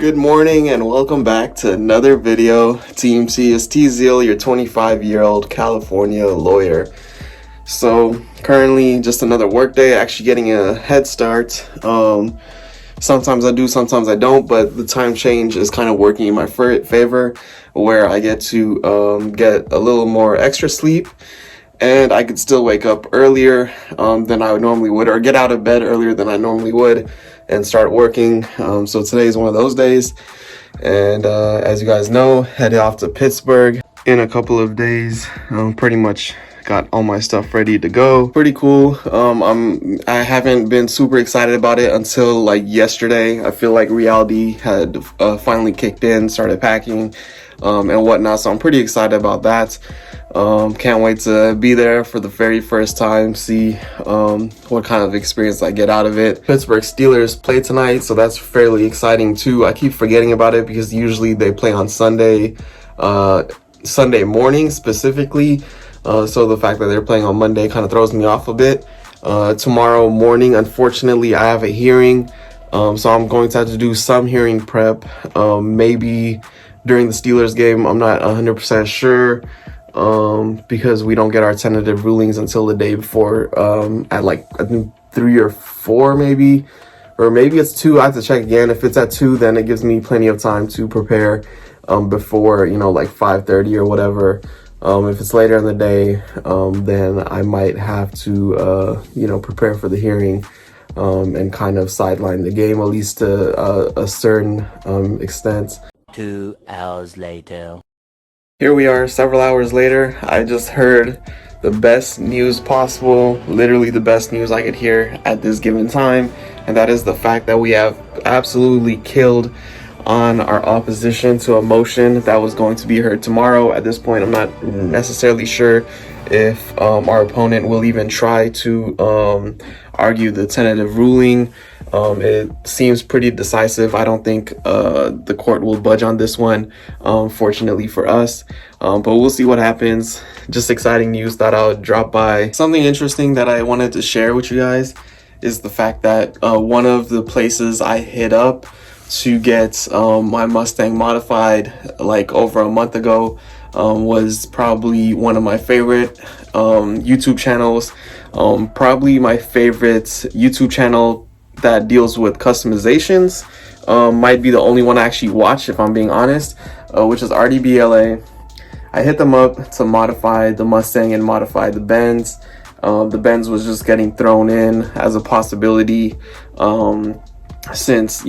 Good morning and welcome back to another video. TMC is ℂ𝕝𝕒𝕟𝕕, your 25-year-old California lawyer. So currently just another work day, actually getting a head start. Sometimes I do, sometimes I don't, but the time change is kind of working in my favor, where I get to get a little more extra sleep, and I could still wake up earlier than I normally would, or get out of bed earlier than I normally would and start working. So today is one of those days, and as you guys know, headed off to Pittsburgh in a couple of days. Pretty much got all my stuff ready to go. Pretty cool. I haven't been super excited about it until like yesterday. I feel like reality had finally kicked in, started packing and whatnot, so I'm pretty excited about that. Can't wait to be there for the very first time, see what kind of experience I get out of it. Pittsburgh Steelers play tonight, so that's fairly exciting too. I keep forgetting about it because usually they play on Sunday morning specifically. So the fact that they're playing on Monday kind of throws me off a bit. Tomorrow morning, unfortunately, I have a hearing, so I'm going to have to do some hearing prep, maybe during the Steelers game. I'm not 100% sure, because we don't get our tentative rulings until the day before, at like I think 3 or 4 maybe, or maybe it's 2. I have to check again. If it's at 2, then it gives me plenty of time to prepare before, you know, like 5:30 or whatever. If it's later in the day, then I might have to, you know, prepare for the hearing and kind of sideline the game, at least to a certain extent. 2 hours later. Here we are, several hours later. I just heard the best news possible, literally the best news I could hear at this given time, and that is the fact that we have absolutely killed on our opposition to a motion that was going to be heard tomorrow. At this point, I'm not necessarily sure if our opponent will even try to argue the tentative ruling. It seems pretty decisive. I don't think the court will budge on this one, fortunately for us, but we'll see what happens. Just exciting news. Thought I would drop by. Something interesting that I wanted to share with you guys is the fact that one of the places I hit up to get my Mustang modified like over a month ago was probably one of my favorite YouTube channels, probably my favorite YouTube channel that deals with customizations. Might be the only one I actually watch, if I'm being honest, which is RDBLA. I hit them up to modify the Mustang and modify the Benz. The Benz was just getting thrown in as a possibility. Since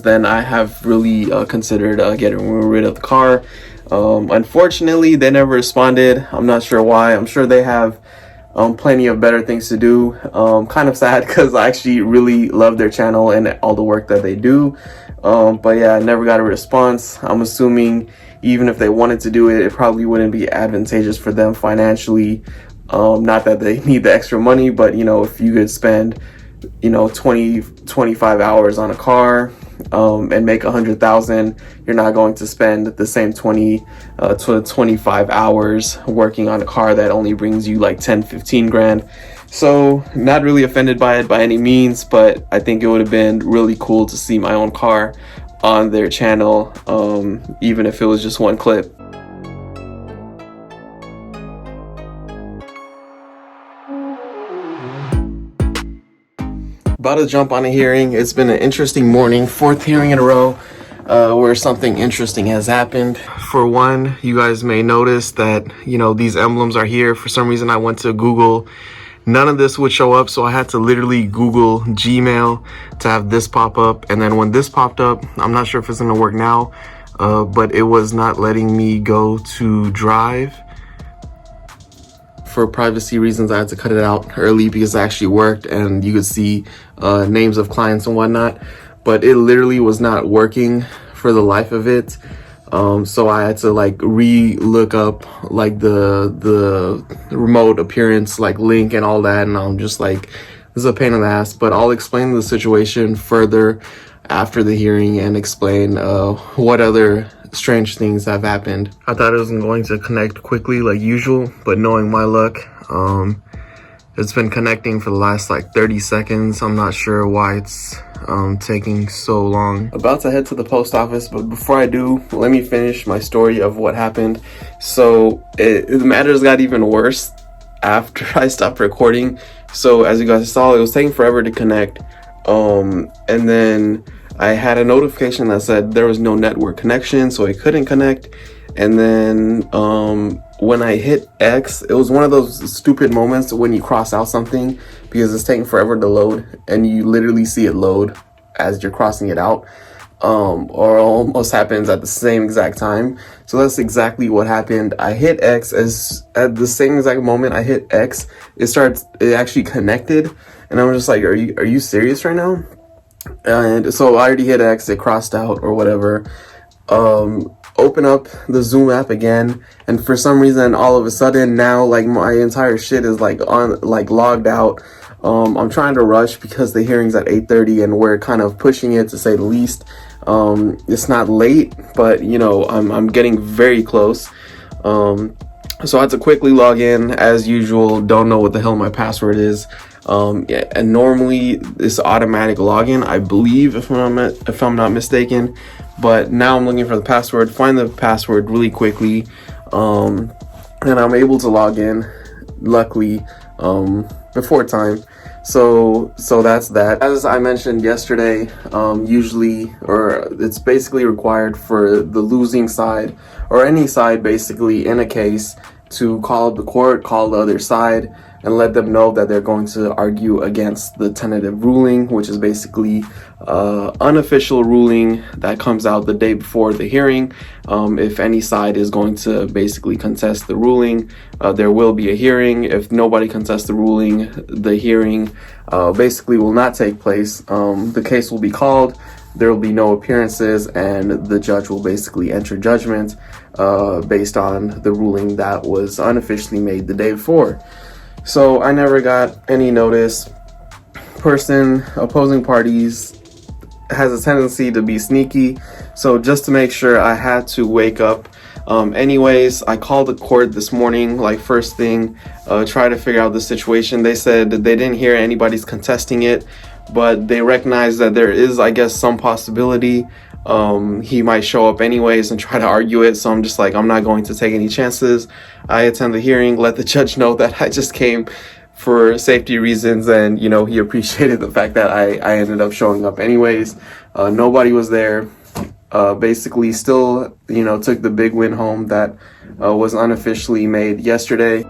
then I have really considered getting rid of the car. Unfortunately, they never responded. I'm not sure why. I'm sure they have plenty of better things to do. Kind of sad because I actually really love their channel and all the work that they do. But yeah, I never got a response. I'm assuming even if they wanted to do it, it probably wouldn't be advantageous for them financially. Not that they need the extra money, but you know, if you could spend 20-25 hours on a car and make 100,000, you're not going to spend the same 20 to 25 hours working on a car that only brings you like 10-15 grand. So not really offended by it by any means, but I think it would have been really cool to see my own car on their channel, even if it was just one clip. About to jump on a hearing. It's been an interesting morning, 4th hearing in a row where something interesting has happened. For one, you guys may notice that, you know, these emblems are here. For some reason, I went to Google. None of this would show up, so I had to literally Google Gmail to have this pop up. And then when this popped up, I'm not sure if it's gonna work now, but it was not letting me go to Drive. For privacy reasons, I had to cut it out early because it actually worked and you could see names of clients and whatnot, but it literally was not working for the life of it. So I had to like look up like the remote appearance like link and all that, and I'm just like, this is a pain in the ass. But I'll explain the situation further after the hearing and explain what other strange things have happened. I thought it wasn't going to connect quickly like usual, but knowing my luck, It's been connecting for the last like 30 seconds. I'm not sure why it's taking so long. About to head to the post office, but before I do, let me finish my story of what happened. So the matters got even worse after I stopped recording. So as you guys saw, it was taking forever to connect. And then I had a notification that said there was no network connection, so I couldn't connect. And then when I hit X, it was one of those stupid moments when you cross out something because it's taking forever to load, and you literally see it load as you're crossing it out, or almost happens at the same exact time. So that's exactly what happened. I hit X, as at the same exact moment I hit X, it actually connected, and I was just like, are you serious right now? And so I already hit X, it crossed out or whatever. Open up the Zoom app again, and for some reason all of a sudden now like my entire shit is like logged out. I'm trying to rush because the hearing's at 8:30 and we're kind of pushing it, to say the least. It's not late, but you know, I'm getting very close. So I had to quickly log in as usual. Don't know what the hell my password is. Yeah, and normally it's automatic login, I believe, if I'm not mistaken. But now I'm looking for the password, find the password really quickly, and I'm able to log in, luckily, before time. So that's that. As I mentioned yesterday, usually, or it's basically required for the losing side, or any side basically in a case, to call up the court, call the other side, and let them know that they're going to argue against the tentative ruling, which is basically unofficial ruling that comes out the day before the hearing. If any side is going to basically contest the ruling, there will be a hearing. If nobody contests the ruling, the hearing basically will not take place. The case will be called, there will be no appearances, and the judge will basically enter judgment based on the ruling that was unofficially made the day before. So I never got any notice. Opposing parties has a tendency to be sneaky. So just to make sure, I had to wake up. Anyways, I called the court this morning, like first thing, try to figure out the situation. They said that they didn't hear anybody's contesting it, but they recognize that there is, I guess, some possibility he might show up anyways and try to argue it. So I'm just like, I'm not going to take any chances. I attend the hearing, let the judge know that I just came for safety reasons, and you know, he appreciated the fact that I ended up showing up anyways. Nobody was there. Basically still, you know, took the big win home that was unofficially made yesterday.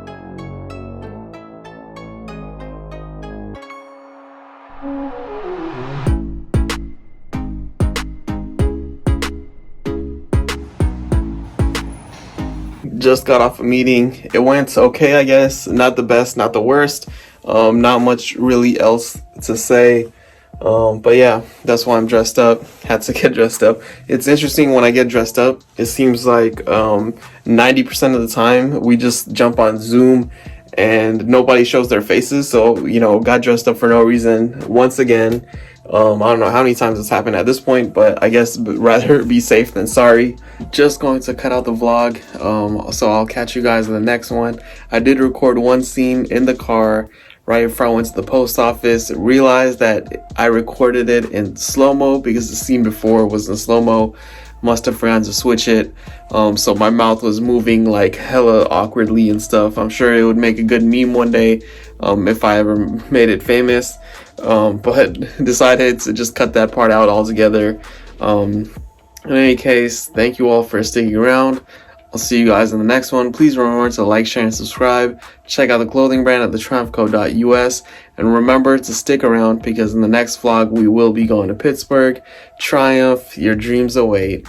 Just got off a meeting. It went okay, I guess. Not the best, not the worst. Not much really else to say. But yeah, that's why I'm dressed up. Had to get dressed up. It's interesting when I get dressed up. It seems like 90% of the time we just jump on Zoom and nobody shows their faces. So, you know, got dressed up for no reason once again. I don't know how many times it's happened at this point, but I guess rather be safe than sorry. Just going to cut out the vlog, so I'll catch you guys in the next one. I did record one scene in the car right before I went to the post office. Realized that I recorded it in slow-mo because the scene before was in slow-mo. Must have forgotten to switch it, so my mouth was moving like hella awkwardly and stuff. I'm sure it would make a good meme one day if I ever made it famous, but decided to just cut that part out altogether. In any case, thank you all for sticking around. I'll see you guys in the next one. Please remember to like, share, and subscribe. Check out the clothing brand at thetriumphco.us. And remember to stick around because in the next vlog, we will be going to Pittsburgh. Triumph, your dreams await.